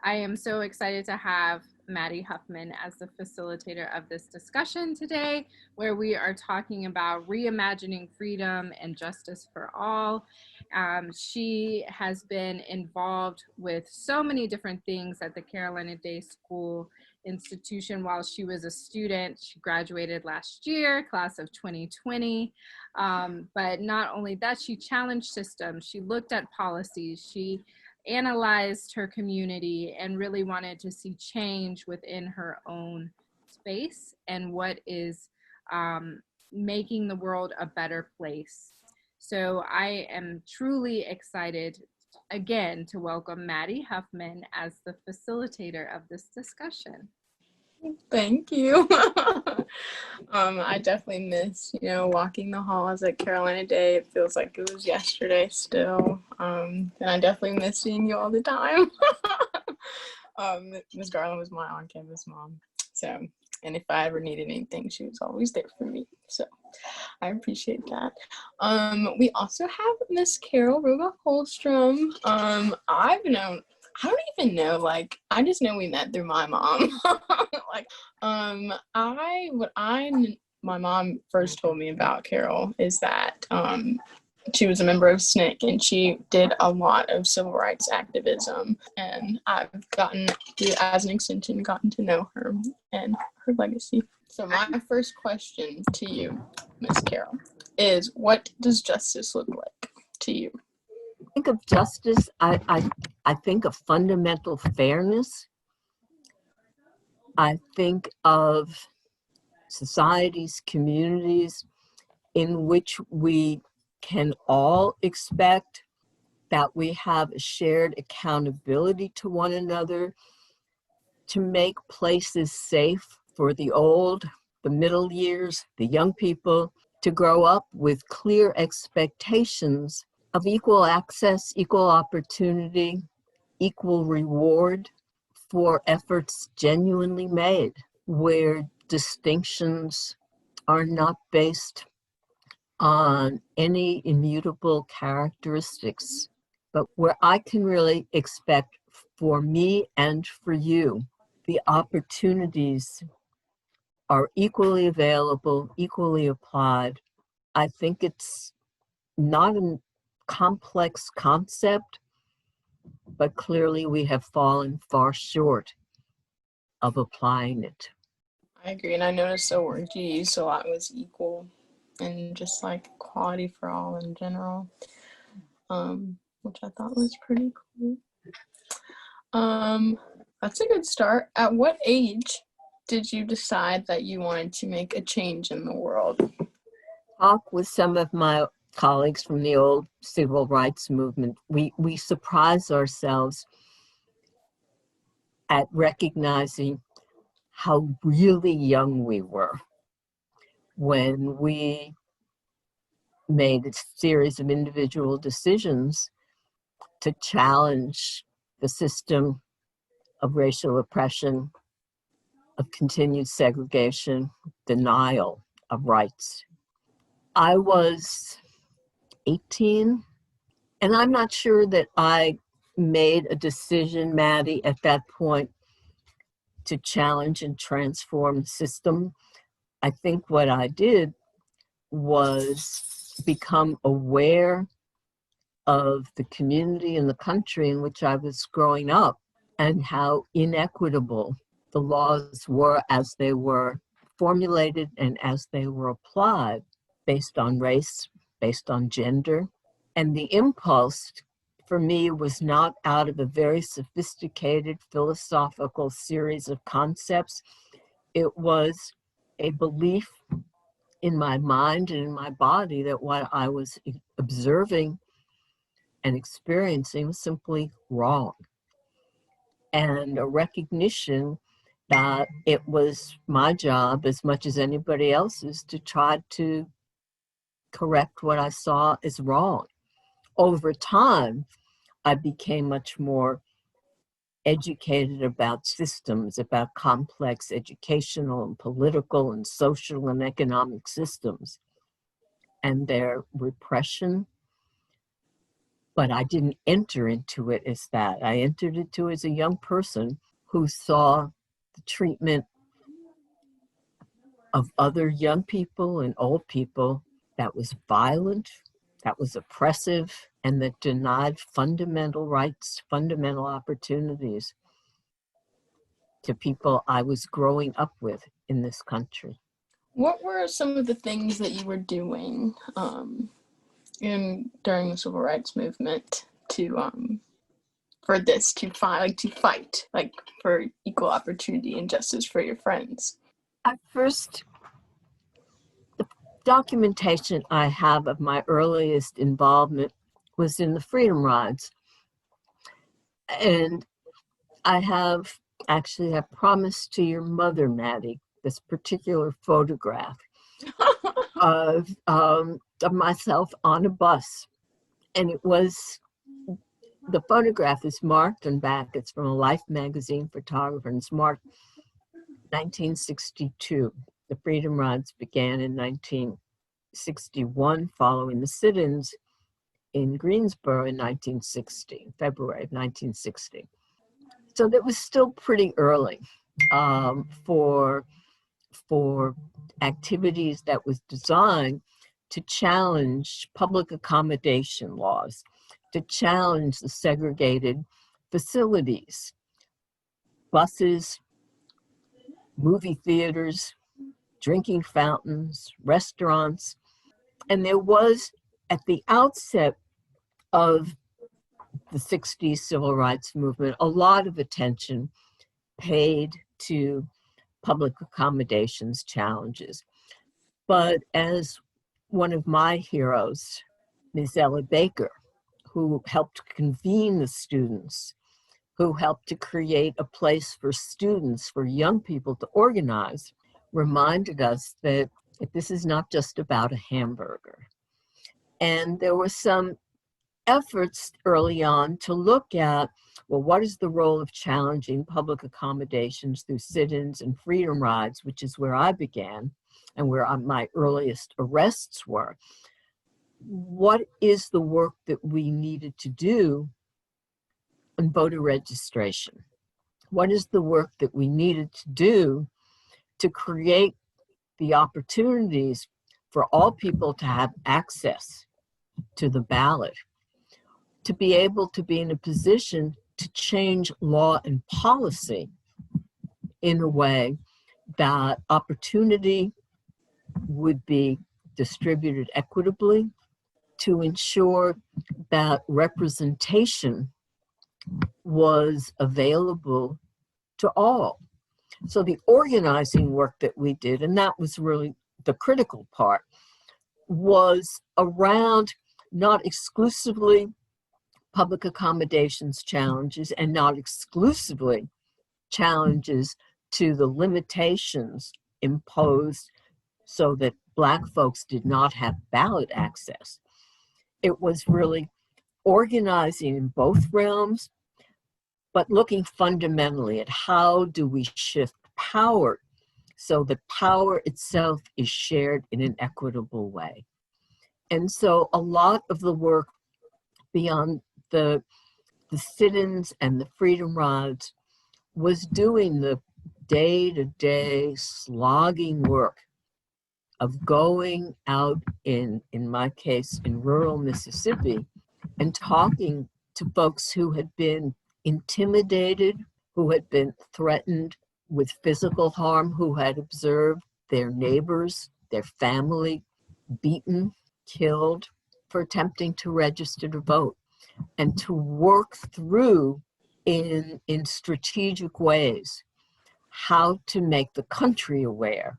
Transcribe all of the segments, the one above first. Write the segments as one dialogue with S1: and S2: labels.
S1: I am so excited to have Maddie Huffman as the facilitator of this discussion today, where we are talking about reimagining freedom and justice for all. She has been involved with so many different things at the Carolina Day School institution while she was a student. She graduated last year, class of 2020. But not only that, she challenged systems. She looked at policies. She analyzed her community and really wanted to see change within her own space and what is making the world a better place. So I am truly excited again to welcome Maddie Huffman as the facilitator of this discussion.
S2: Thank you. I definitely miss, walking the halls at Carolina Day. It feels like it was yesterday still. And I definitely miss seeing you all the time. Ms. Garland was my on-campus mom. So, and if I ever needed anything, she was always there for me. So I appreciate that. We also have Miss Carol Ruba Holstrom. I don't even know, I just know we met through my mom. My mom first told me about Carol is that she was a member of SNCC and she did a lot of civil rights activism. And I've as an extension, gotten to know her and her legacy. So my first question to you, Miss Carol, is what does justice look like to you?
S3: Think of justice, I think of fundamental fairness. I think of societies, communities in which we can all expect that we have a shared accountability to one another to make places safe for the old, the middle years, the young people, to grow up with clear expectations of equal access, equal opportunity, equal reward for efforts genuinely made, where distinctions are not based on any immutable characteristics, but where I can really expect for me and for you, the opportunities are equally available, equally applied. I think it's not a complex concept, but clearly we have fallen far short of applying it.
S2: I agree, and I noticed the word you used a lot was equal and just equality for all in general, which I thought was pretty cool. That's a good start. At what age did you decide that you wanted to make a change in the world?
S3: Talk with some of my colleagues from the old civil rights movement. We surprise ourselves at recognizing how really young we were when we made a series of individual decisions to challenge the system of racial oppression, of continued segregation, denial of rights. I was 18, and I'm not sure that I made a decision, Maddie, at that point to challenge and transform the system. I think what I did was become aware of the community and the country in which I was growing up and how inequitable the laws were as they were formulated and as they were applied based on race, based on gender. And the impulse for me was not out of a very sophisticated philosophical series of concepts. It was a belief in my mind and in my body that what I was observing and experiencing was simply wrong. And a recognition that it was my job as much as anybody else's to try to correct what I saw as wrong. Over time, I became much more educated about systems, about complex educational and political and social and economic systems and their repression but I didn't enter into it as that. I entered into it as a young person who saw the treatment of other young people and old people that was violent, that was oppressive, and that denied fundamental rights, fundamental opportunities to people I was growing up with in this country.
S2: What were some of the things that you were doing during the civil rights movement to fight for equal opportunity and justice for your friends?
S3: At first, the documentation I have of my earliest involvement was in the Freedom Rides. And I have promised to your mother, Maddie, this particular photograph of myself on a bus. And the photograph is marked and back. It's from a Life magazine photographer, and it's marked 1962. The Freedom Rides began in 1961, following the sit-ins in Greensboro in 1960, February of 1960. So that was still pretty early for activities that was designed to challenge public accommodation laws, to challenge the segregated facilities, buses, movie theaters, drinking fountains, restaurants. And there was, at the outset of the 60s civil rights movement, a lot of attention paid to public accommodations challenges. But as one of my heroes, Ms. Ella Baker, who helped convene the students, who helped to create a place for students, for young people to organize, reminded us that this is not just about a hamburger. And there were some efforts early on to look at, well, what is the role of challenging public accommodations through sit-ins and freedom rides, which is where I began and where my earliest arrests were. What is the work that we needed to do on voter registration? What is the work that we needed to do to create the opportunities for all people to have access to the ballot, to be able to be in a position to change law and policy in a way that opportunity would be distributed equitably, to ensure that representation was available to all. So the organizing work that we did, and that was really the critical part, was around not exclusively public accommodations challenges and not exclusively challenges to the limitations imposed so that Black folks did not have ballot access. It was really organizing in both realms, but looking fundamentally at how do we shift power so that power itself is shared in an equitable way. And so a lot of the work beyond the sit-ins and the freedom rides was doing the day-to-day slogging work of going out in my case, in rural Mississippi, and talking to folks who had been intimidated, who had been threatened with physical harm, who had observed their neighbors, their family beaten, killed for attempting to register to vote, and to work through in strategic ways how to make the country aware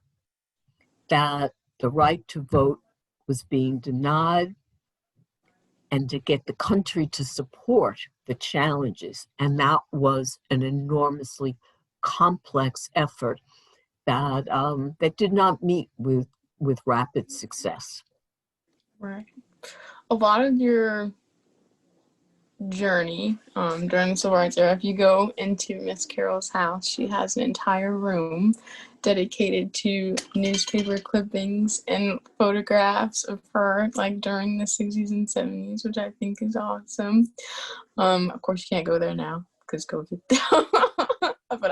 S3: that the right to vote was being denied, and to get the country to support the challenges. And that was an enormously complex effort that that did not meet with rapid success.
S2: Right. A lot of your journey during the civil rights era, if you go into Miss Carol's house, she has an entire room dedicated to newspaper clippings and photographs of her like during the 60s and 70s, which I think is awesome. Of course you can't go there now because COVID. But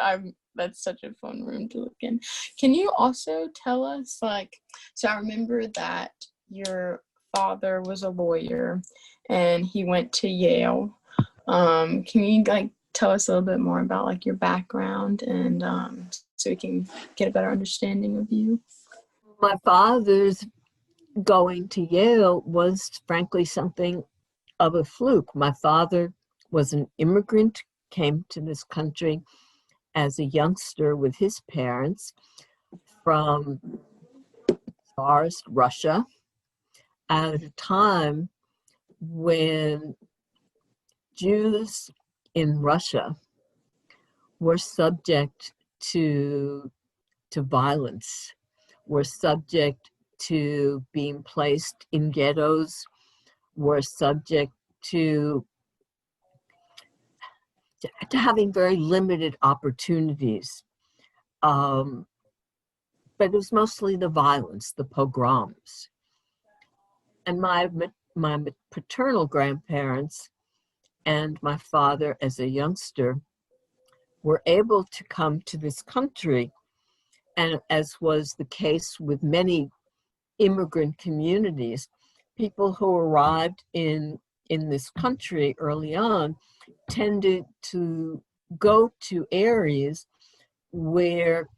S2: that's such a fun room to look in. Can you also tell us, like, so I remember that your father was a lawyer and he went to Yale. Can you like tell us a little bit more about like your background and so we can get a better understanding of you?
S3: My father's going to Yale was frankly something of a fluke. My father was an immigrant, came to this country as a youngster with his parents from Tsarist Russia at a time when Jews in Russia were subject to violence, were subject to being placed in ghettos, were subject to having very limited opportunities. But it was mostly the violence, the pogroms. And my paternal grandparents and my father as a youngster were able to come to this country, and as was the case with many immigrant communities, people who arrived in this country early on tended to go to areas where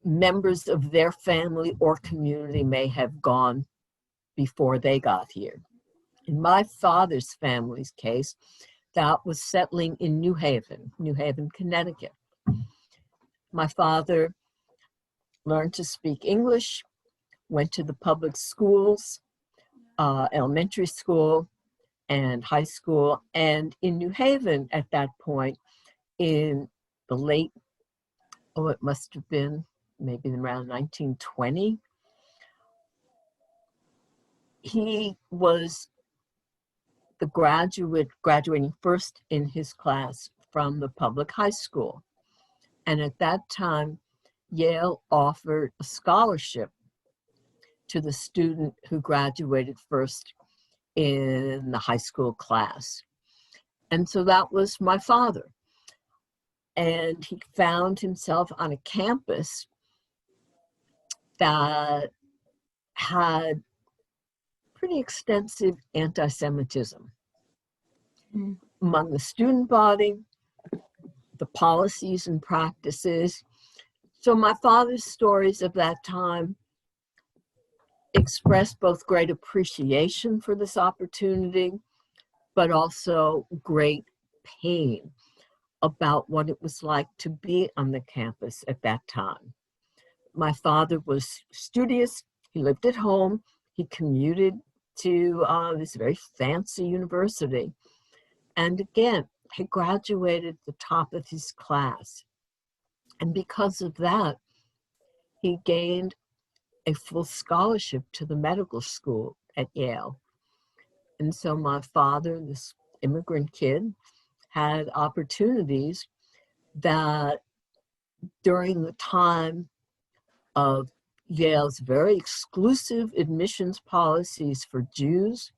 S3: members of their family or community may have gone before they got here. In my father's family's case, that was settling in New Haven, Connecticut. My father learned to speak English, went to the public schools, elementary school and high school. And in New Haven at that point, in the late, it must have been maybe around 1920, he was the graduating first in his class from the public high school. And at that time, Yale offered a scholarship to the student who graduated first in the high school class. And so that was my father. And he found himself on a campus that had pretty extensive anti-Semitism among the student body, the policies and practices. So my father's stories of that time expressed both great appreciation for this opportunity, but also great pain about what it was like to be on the campus at that time. My father was studious. He lived at home. He commuted to this very fancy university. And again, he graduated the top of his class. And because of that, he gained a full scholarship to the medical school at Yale. And so my father, this immigrant kid, had opportunities that during the time of Yale's very exclusive admissions policies for Jews,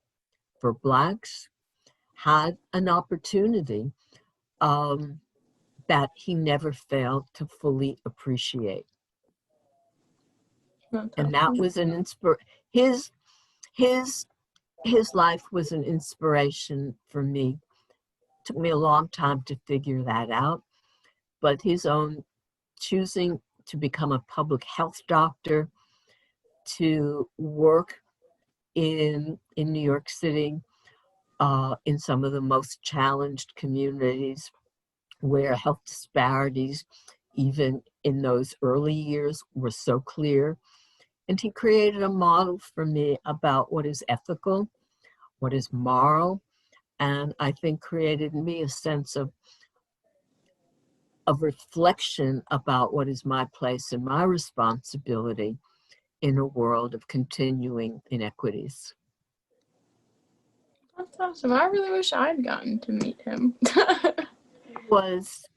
S3: for Blacks, had an opportunity that he never failed to fully appreciate. And that was an his life was an inspiration for me. It took me a long time to figure that out, but his own choosing to become a public health doctor, to work in New York City, in some of the most challenged communities where health disparities, even in those early years, were so clear. And he created a model for me about what is ethical, what is moral, and I think created in me a sense of reflection about what is my place and my responsibility in a world of continuing inequities.
S2: That's awesome. I really wish I'd gotten to meet him.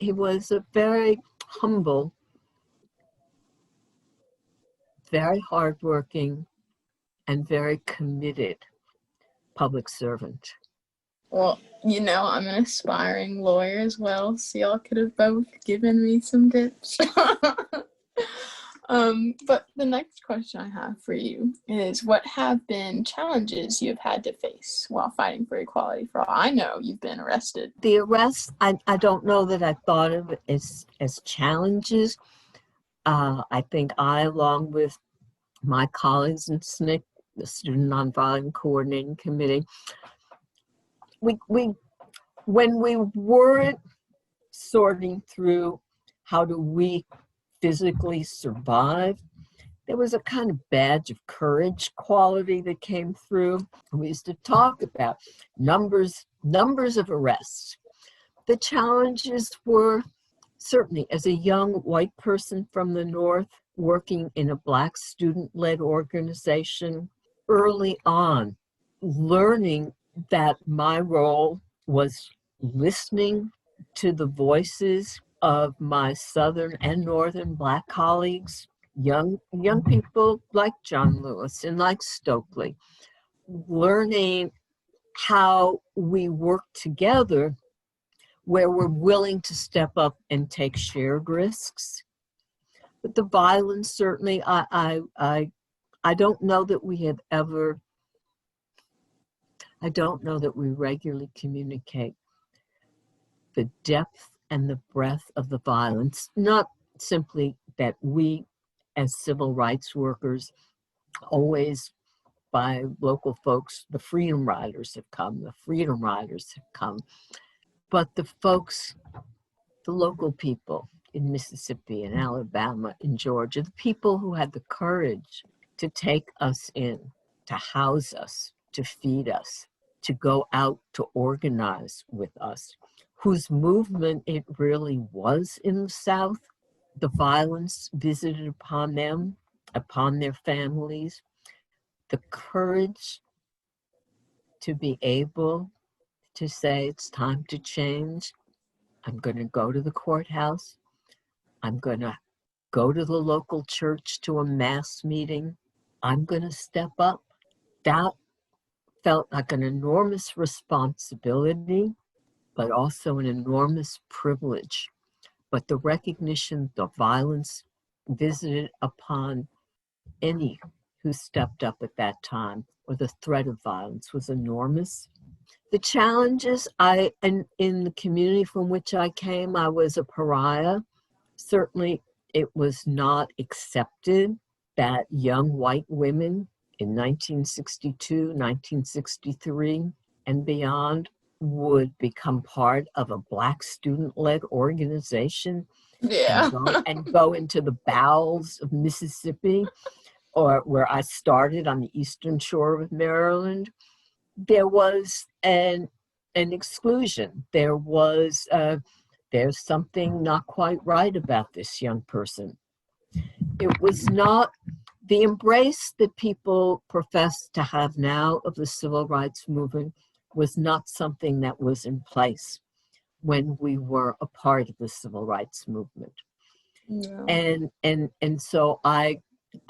S3: He was a very humble very hardworking, and very committed public servant.
S2: Well, I'm an aspiring lawyer as well, so y'all could have both given me some tips. But the next question I have for you is, what have been challenges you've had to face while fighting for equality for all? I know you've been arrested.
S3: The arrests, I don't know that I thought of it as challenges. I think I, along with my colleagues in SNCC, the Student Nonviolent Coordinating Committee, we when we weren't sorting through how do we physically survive, there was a kind of badge of courage quality that came through. We used to talk about numbers of arrests. The challenges were certainly, as a young white person from the North working in a Black student-led organization, early on, learning that my role was listening to the voices of my Southern and Northern Black colleagues, young people like John Lewis and like Stokely, learning how we work together where we're willing to step up and take shared risks. But the violence, certainly, I don't know that we have ever, I don't know that we regularly communicate the depth and the breadth of the violence, not simply that we as civil rights workers always, by local folks, the Freedom Riders have come, but the folks, the local people in Mississippi and Alabama and Georgia, the people who had the courage to take us in, to house us, to feed us, to go out to organize with us, whose movement it really was in the South, the violence visited upon them, upon their families, the courage to be able to say it's time to change. I'm going to go to the courthouse. I'm going to go to the local church to a mass meeting. I'm going to step up. That felt like an enormous responsibility, but also an enormous privilege. But the recognition, the violence visited upon any who stepped up at that time, or the threat of violence, was enormous. The challenges, in the community from which I came, I was a pariah. Certainly, it was not accepted that young white women in 1962, 1963, and beyond would become part of a Black student-led organization
S2: Yeah.
S3: and go into the bowels of Mississippi, or where I started on the eastern shore of Maryland. There was an exclusion. There was, there's something not quite right about this young person. It was not the embrace that people profess to have now of the civil rights movement was not something that was in place when we were a part of the civil rights movement.
S2: Yeah.
S3: And so I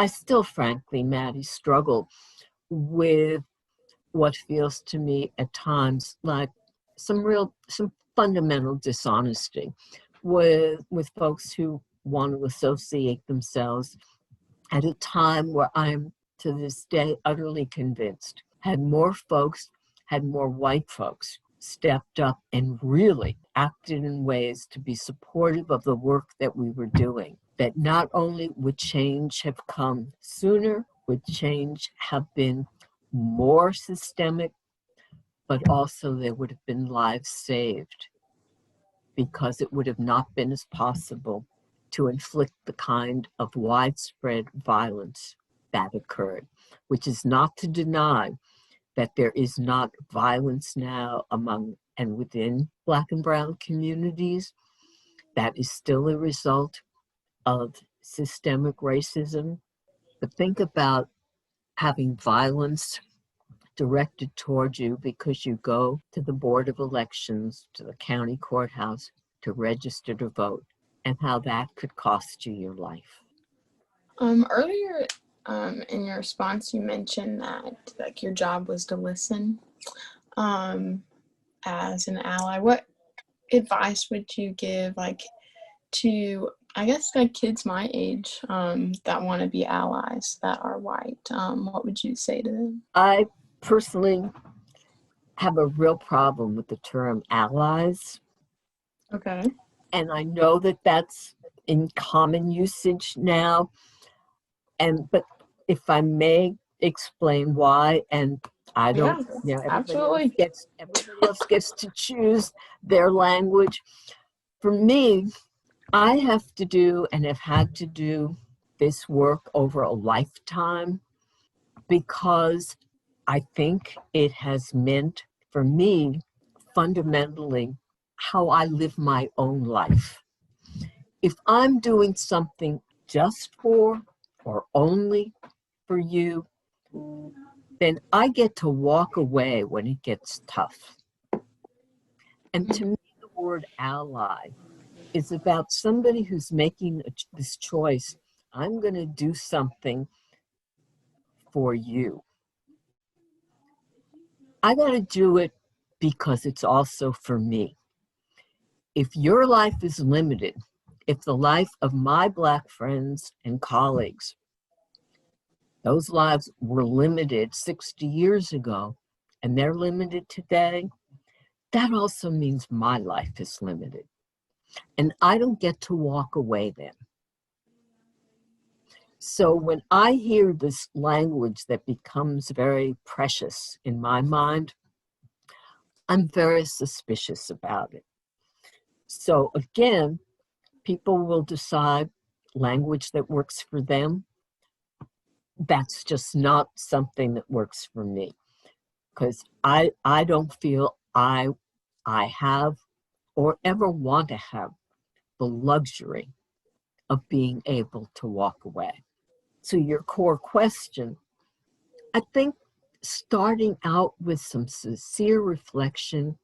S3: still, frankly, Maddie, struggle with what feels to me at times like some fundamental dishonesty with folks who want to associate themselves at a time where I'm, to this day, utterly convinced, had more white folks stepped up and really acted in ways to be supportive of the work that we were doing, that not only would change have come sooner, would change have been more systemic, but also there would have been lives saved, because it would have not been as possible to inflict the kind of widespread violence that occurred, which is not to deny that there is not violence now among and within Black and brown communities. That is still a result of systemic racism. But think about having violence directed toward you because you go to the Board of Elections, to the county courthouse to register to vote, and how that could cost you your life.
S2: Earlier in your response, you mentioned that like your job was to listen as an ally. What advice would you give like to, I guess, like kids my age that want to be allies that are white? What would you say to them?
S3: I personally have a real problem with the term allies.
S2: Okay.
S3: And I know that that's in common usage now. But if I may explain why, and I don't,
S2: Yeah,
S3: everybody
S2: absolutely.
S3: else gets to choose their language. For me, I have to do and have had to do this work over a lifetime because I think it has meant for me fundamentally how I live my own life. If I'm doing something just for or only for you, then I get to walk away when it gets tough. And to me, the word ally is about somebody who's making this choice. I'm going to do something for you. I got to do it because it's also for me. If your life is limited, if the life of my Black friends and colleagues, those lives were limited 60 years ago, and they're limited today, that also means my life is limited. And I don't get to walk away then. So when I hear this language that becomes very precious in my mind, I'm very suspicious about it. So again, people will decide language that works for them. That's just not something that works for me, because I don't feel I have or ever want to have the luxury of being able to walk away. So your core question, I think starting out with some sincere reflection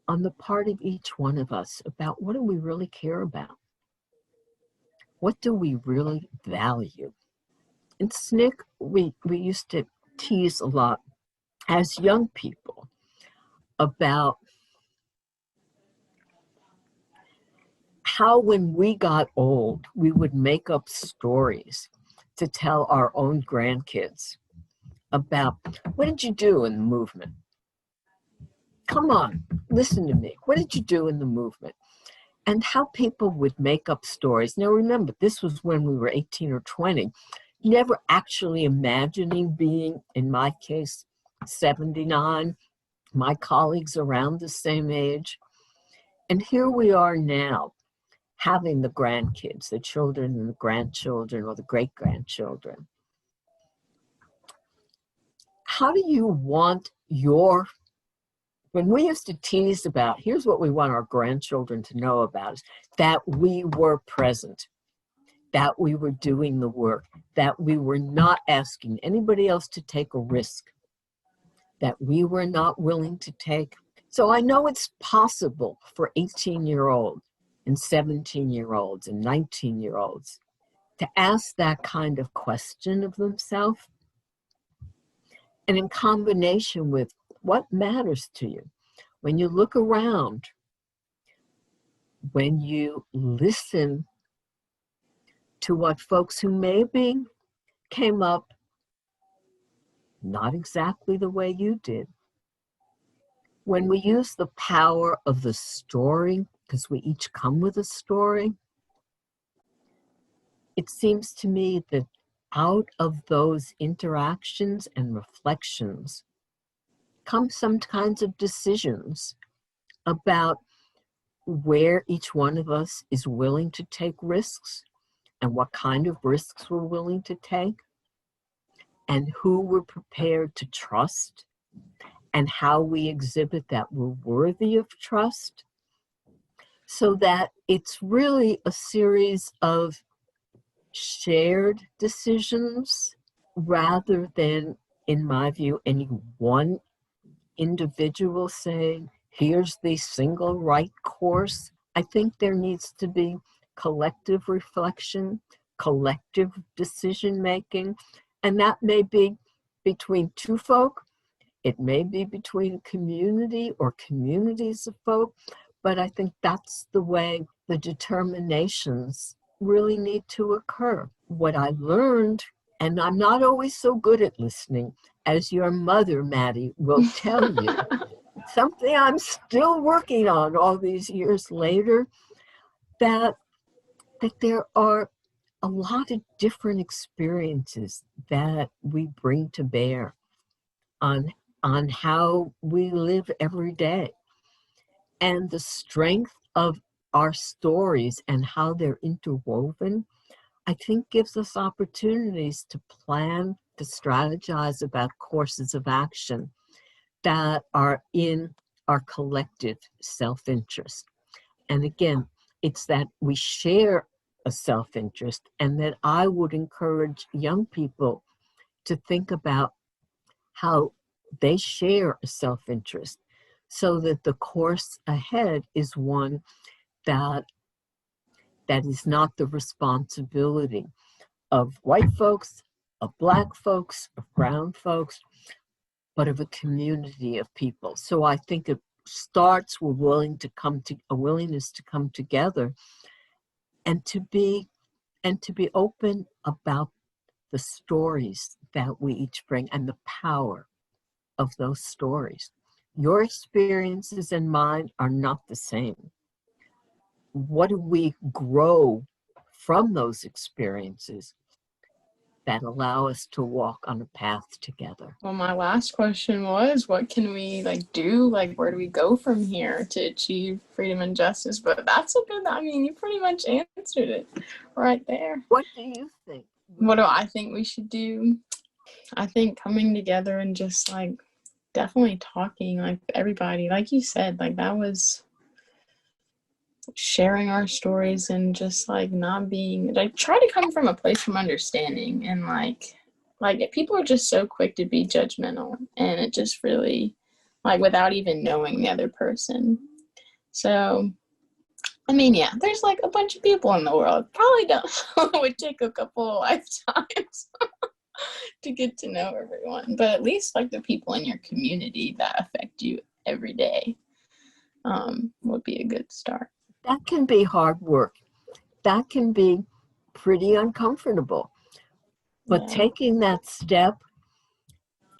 S3: on the part of each one of us about what do we really care about? What do we really value? In SNCC, we used to tease a lot as young people about how when we got old, we would make up stories to tell our own grandkids about what did you do in the movement? Come on, listen to me. What did you do in the movement? And how people would make up stories. Now remember, this was when we were 18 or 20, never actually imagining being, in my case, 79, my colleagues around the same age. And here we are now, having the grandkids, the children and the grandchildren or the great-grandchildren. How do you want your, when we used to tease about, here's what we want our grandchildren to know about, is that we were present, that we were doing the work, that we were not asking anybody else to take a risk, that we were not willing to take. So I know it's possible for 18-year-olds and 17-year-olds and 19-year-olds to ask that kind of question of themselves. And in combination with what matters to you, when you look around, when you listen to what folks who maybe came up not exactly the way you did, when we use the power of the story, because we each come with a story, it seems to me that out of those interactions and reflections come some kinds of decisions about where each one of us is willing to take risks and what kind of risks we're willing to take and who we're prepared to trust and how we exhibit that we're worthy of trust, so that it's really a series of shared decisions rather than, in my view, any one individual saying, here's the single right course. I think there needs to be collective reflection, collective decision making. And that may be between two folk, it may be between community or communities of folk, but I think that's the way the determinations really need to occur. What I learned, and I'm not always so good at listening, as your mother, Maddie, will tell you, something I'm still working on all these years later, that there are a lot of different experiences that we bring to bear on how we live every day. And the strength of our stories and how they're interwoven, I think gives us opportunities to plan, to strategize about courses of action that are in our collective self-interest. And again, it's that we share a self-interest, and that I would encourage young people to think about how they share a self-interest, so that the course ahead is one that is not the responsibility of white folks, of Black folks, of brown folks, but of a community of people. So I think it starts with a willingness to come together and to be open about the stories that we each bring and the power of those stories. Your experiences and mine are not the same. What do we grow from those experiences that allow us to walk on a path together?
S2: Well, my last question was, what can we do? Where do we go from here to achieve freedom and justice? But that's a good, you pretty much answered it right there.
S3: What do you think?
S2: What do I think we should do? I think coming together and just definitely talking, everybody, like you said, that was sharing our stories, and just not being try to come from a place from understanding, and people are just so quick to be judgmental, and it just really without even knowing the other person. So yeah, there's a bunch of people in the world, probably don't would take a couple of lifetimes to get to know everyone, but at least the people in your community that affect you every day would be a good start.
S3: That can be hard work. That can be pretty uncomfortable. But taking that step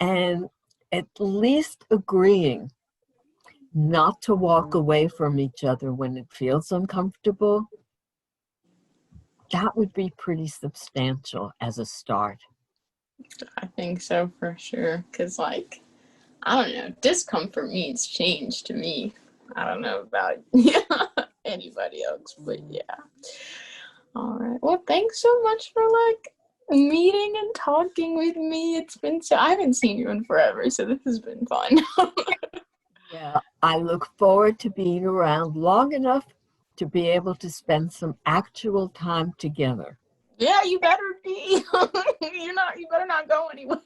S3: and at least agreeing not to walk away from each other when it feels uncomfortable, that would be pretty substantial as a start.
S2: I think so, for sure. Because, I don't know, discomfort means change to me. I don't know about anybody else, but yeah. All right. Well, thanks so much for meeting and talking with me. It's been I haven't seen you in forever, so this has been fun.
S3: Yeah, I look forward to being around long enough to be able to spend some actual time together.
S2: Yeah, you better be. You better not go anywhere.